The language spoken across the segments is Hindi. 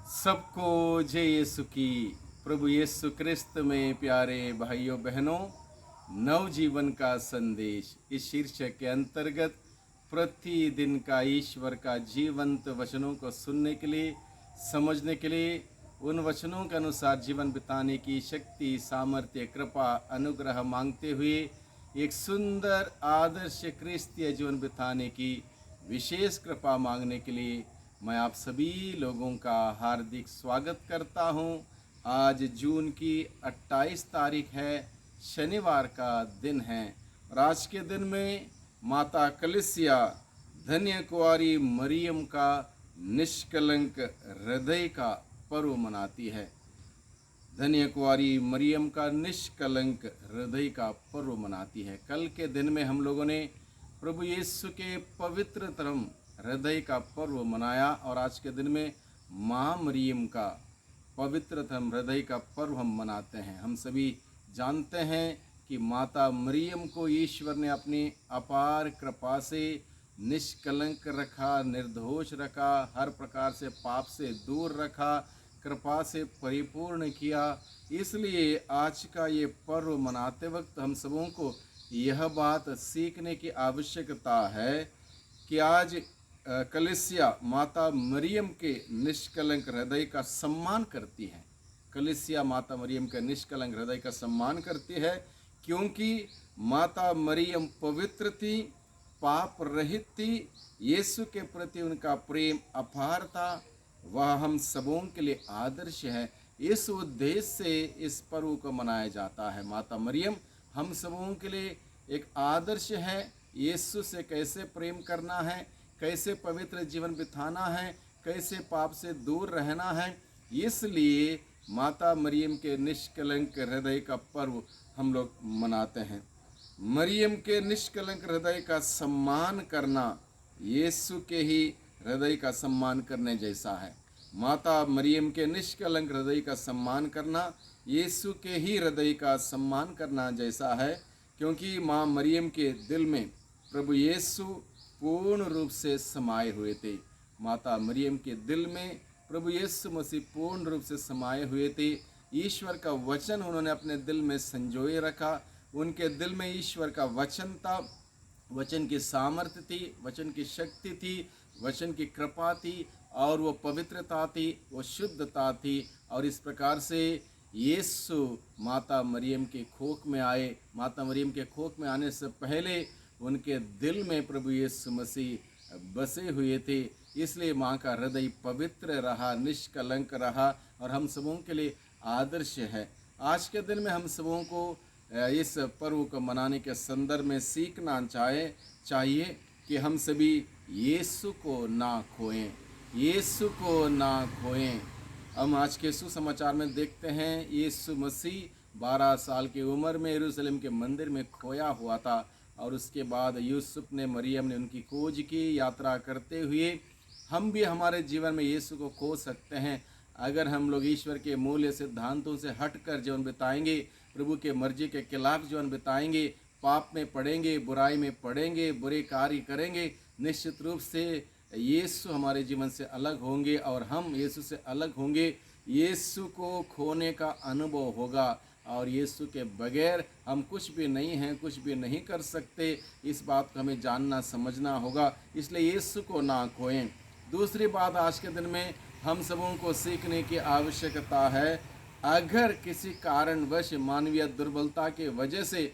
सबको जय यीशु की। प्रभु यीशु क्रिस्त में प्यारे भाइयों बहनों, नवजीवन का संदेश इस शीर्षक के अंतर्गत प्रतिदिन का ईश्वर का जीवंत वचनों को सुनने के लिए, समझने के लिए, उन वचनों के अनुसार जीवन बिताने की शक्ति, सामर्थ्य, कृपा, अनुग्रह मांगते हुए एक सुंदर आदर्श क्रिस्तीय जीवन बिताने की विशेष कृपा मांगने के लिए मैं आप सभी लोगों का हार्दिक स्वागत करता हूं। आज जून की 28 तारीख है, शनिवार का दिन है और आज के दिन में माता कलीसिया धन्य कुंवारी मरियम का निष्कलंक हृदय का पर्व मनाती है। धन्य कुंवारी मरियम का निष्कलंक हृदय का पर्व मनाती है। कल के दिन में हम लोगों ने प्रभु यीशु के पवित्रतम हृदय का पर्व मनाया और आज के दिन में माँ मरियम का पवित्रतम हृदय का पर्व हम मनाते हैं। हम सभी जानते हैं कि माता मरियम को ईश्वर ने अपनी अपार कृपा से निष्कलंक रखा, निर्दोष रखा, हर प्रकार से पाप से दूर रखा, कृपा से परिपूर्ण किया। इसलिए आज का ये पर्व मनाते वक्त हम सबों को यह बात सीखने की आवश्यकता है कि आज कलीसिया माता मरियम के निष्कलंक हृदय का सम्मान करती है। कलीसिया माता मरियम के निष्कलंक हृदय का सम्मान करती है क्योंकि माता मरियम पवित्र थी, पाप रहित थी। यीशु के प्रति उनका प्रेम अपार था। वह हम सबों के लिए आदर्श है। इस उद्देश्य से इस पर्व को मनाया जाता है। माता मरियम हम सबों के लिए एक आदर्श है। यीशु से कैसे प्रेम करना है, कैसे पवित्र जीवन बिताना है, कैसे पाप से दूर रहना है। इसलिए माता मरियम के निष्कलंक हृदय का पर्व हम लोग मनाते हैं। मरियम के निष्कलंक हृदय का सम्मान करना यीशु के ही हृदय का सम्मान करने जैसा है। माता मरियम के निष्कलंक हृदय का सम्मान करना यीशु के ही हृदय का सम्मान करना जैसा है, क्योंकि माँ मरियम के दिल में प्रभु यीशु पूर्ण रूप से समाये हुए थे। माता मरियम के दिल में प्रभु यीशु मसीह पूर्ण रूप से समाये हुए थे। ईश्वर का वचन उन्होंने अपने दिल में संजोए रखा। उनके दिल में ईश्वर का वचन था, वचन की सामर्थ्य थी, वचन की शक्ति थी, वचन की कृपा थी और वो पवित्रता थी, वो शुद्धता थी। और इस प्रकार से यीशु माता मरियम के खोख में आए। माता मरियम के खोख में आने से पहले उनके दिल में प्रभु यीशु मसीह बसे हुए थे। इसलिए माँ का हृदय पवित्र रहा, निष्कलंक रहा और हम सबों के लिए आदर्श है। आज के दिन में हम सबों को इस पर्व को मनाने के संदर्भ में सीखना चाहिए कि हम सभी यीशु को ना खोएं, यीशु को ना खोएं। हम आज के सुसमाचार में देखते हैं यीशु मसीह 12 साल की उम्र में यरूशलेम के मंदिर में खोया हुआ था और उसके बाद यूसुफ ने, मरियम ने उनकी खोज की। यात्रा करते हुए हम भी हमारे जीवन में यीशु को खो सकते हैं अगर हम लोग ईश्वर के मूल्य सिद्धांतों से हटकर जीवन बिताएंगे, प्रभु के मर्जी के खिलाफ जीवन बिताएंगे, पाप में पड़ेंगे, बुराई में पड़ेंगे, बुरे कार्य करेंगे। निश्चित रूप से यीशु हमारे जीवन से अलग होंगे और हम यीशु से अलग होंगे। यीशु को खोने का अनुभव होगा और यीशु के बगैर हम कुछ भी नहीं हैं, कुछ भी नहीं कर सकते। इस बात को हमें जानना समझना होगा। इसलिए यीशु को ना खोएं। दूसरी बात, आज के दिन में हम सबों को सीखने की आवश्यकता है। अगर किसी कारणवश मानवीय दुर्बलता के वजह से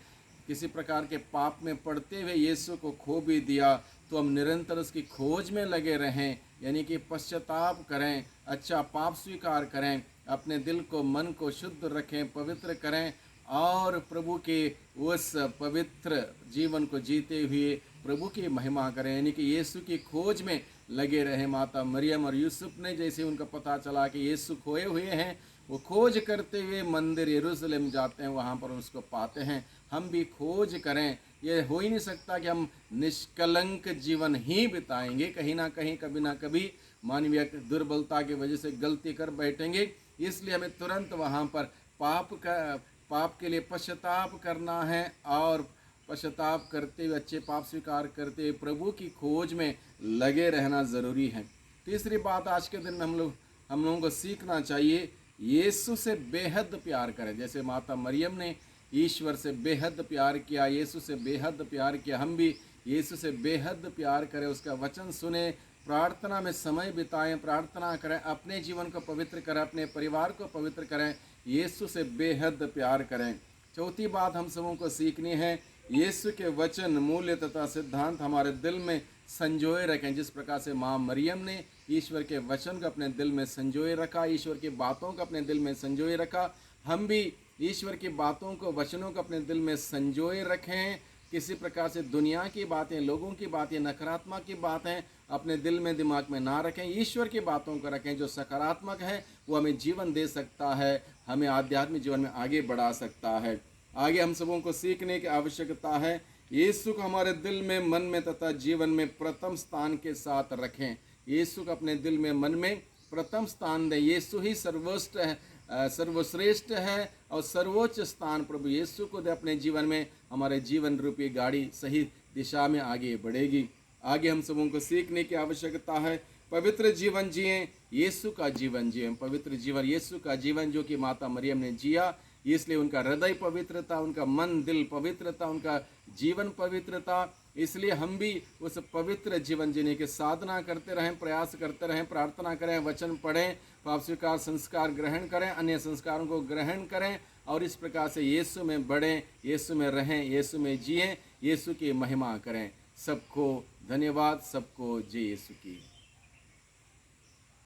किसी प्रकार के पाप में पड़ते हुए यीशु को खो भी दिया, तो हम निरंतर उसकी खोज में लगे रहें, यानी कि पश्चाताप करें, अच्छा पाप स्वीकार करें, अपने दिल को, मन को शुद्ध रखें, पवित्र करें और प्रभु के उस पवित्र जीवन को जीते हुए प्रभु की महिमा करें, यानी कि यीशु की खोज में लगे रहें। माता मरियम और यूसुफ ने जैसे उनका पता चला कि यीशु खोए हुए हैं, वो खोज करते हुए मंदिर यरूशलेम जाते हैं, वहाँ पर उसको पाते हैं। हम भी खोज करें। ये हो ही नहीं सकता कि हम निष्कलंक जीवन ही बिताएंगे। कहीं ना कहीं, कभी ना कभी मानवीय दुर्बलता की वजह से गलती कर बैठेंगे। इसलिए हमें तुरंत वहाँ पर पाप के लिए पश्चाताप करना है और पश्चाताप करते हुए, अच्छे पाप स्वीकार करते हुए प्रभु की खोज में लगे रहना ज़रूरी है। तीसरी बात, आज के दिन में हम लोग हम लोगों को सीखना चाहिए यीशु से बेहद प्यार करें। जैसे माता मरियम ने ईश्वर से बेहद प्यार किया, यीशु से बेहद प्यार किया, हम भी यीशु से बेहद प्यार करें, उसका वचन सुने, प्रार्थना में समय बिताएं, प्रार्थना करें, अपने जीवन को पवित्र करें, अपने परिवार को पवित्र करें, यीशु से बेहद प्यार करें। चौथी बात हम सबों को सीखनी है, यीशु के वचन, मूल्य तथा सिद्धांत हमारे दिल में संजोए रखें। जिस प्रकार से माँ मरियम ने ईश्वर के वचन को अपने दिल में संजोए रखा, ईश्वर की बातों को अपने दिल में संजोए रखा, हम भी ईश्वर की बातों को, वचनों को अपने दिल में संजोए रखें। किसी प्रकार से दुनिया की बातें, लोगों की बातें, नकारात्मक की बातें अपने दिल में, दिमाग में ना रखें। ईश्वर की बातों को रखें, जो सकारात्मक है, वो हमें जीवन दे सकता है, हमें आध्यात्मिक जीवन में आगे बढ़ा सकता है। आगे हम सबों को सीखने की आवश्यकता है, यीशु को हमारे दिल में, मन में तथा जीवन में प्रथम स्थान के साथ रखें। यीशु को अपने दिल में, मन में प्रथम स्थान दें। यीशु ही सर्वोच्च है, सर्वश्रेष्ठ है और सर्वोच्च स्थान प्रभु यीशु को दे अपने जीवन में। हमारे जीवन रूपी गाड़ी सही दिशा में आगे बढ़ेगी। आगे हम सबों को सीखने की आवश्यकता है, पवित्र जीवन जिएं, यीशु का जीवन जिएं। पवित्र जीवन, यीशु का जीवन जो कि माता मरियम ने जिया, इसलिए उनका हृदय पवित्र था, उनका मन दिल पवित्र था, उनका जीवन पवित्र था। इसलिए हम भी उस पवित्र जीवन जीने की साधना करते रहें, प्रयास करते रहें, प्रार्थना करें, वचन पढ़ें, पाप स्वीकार संस्कार ग्रहण करें, अन्य संस्कारों को ग्रहण करें और इस प्रकार से यीशु में बढ़ें, यीशु में रहें, यीशु में जिएं, यीशु की महिमा करें। सबको धन्यवाद, सबको जय यीशु की।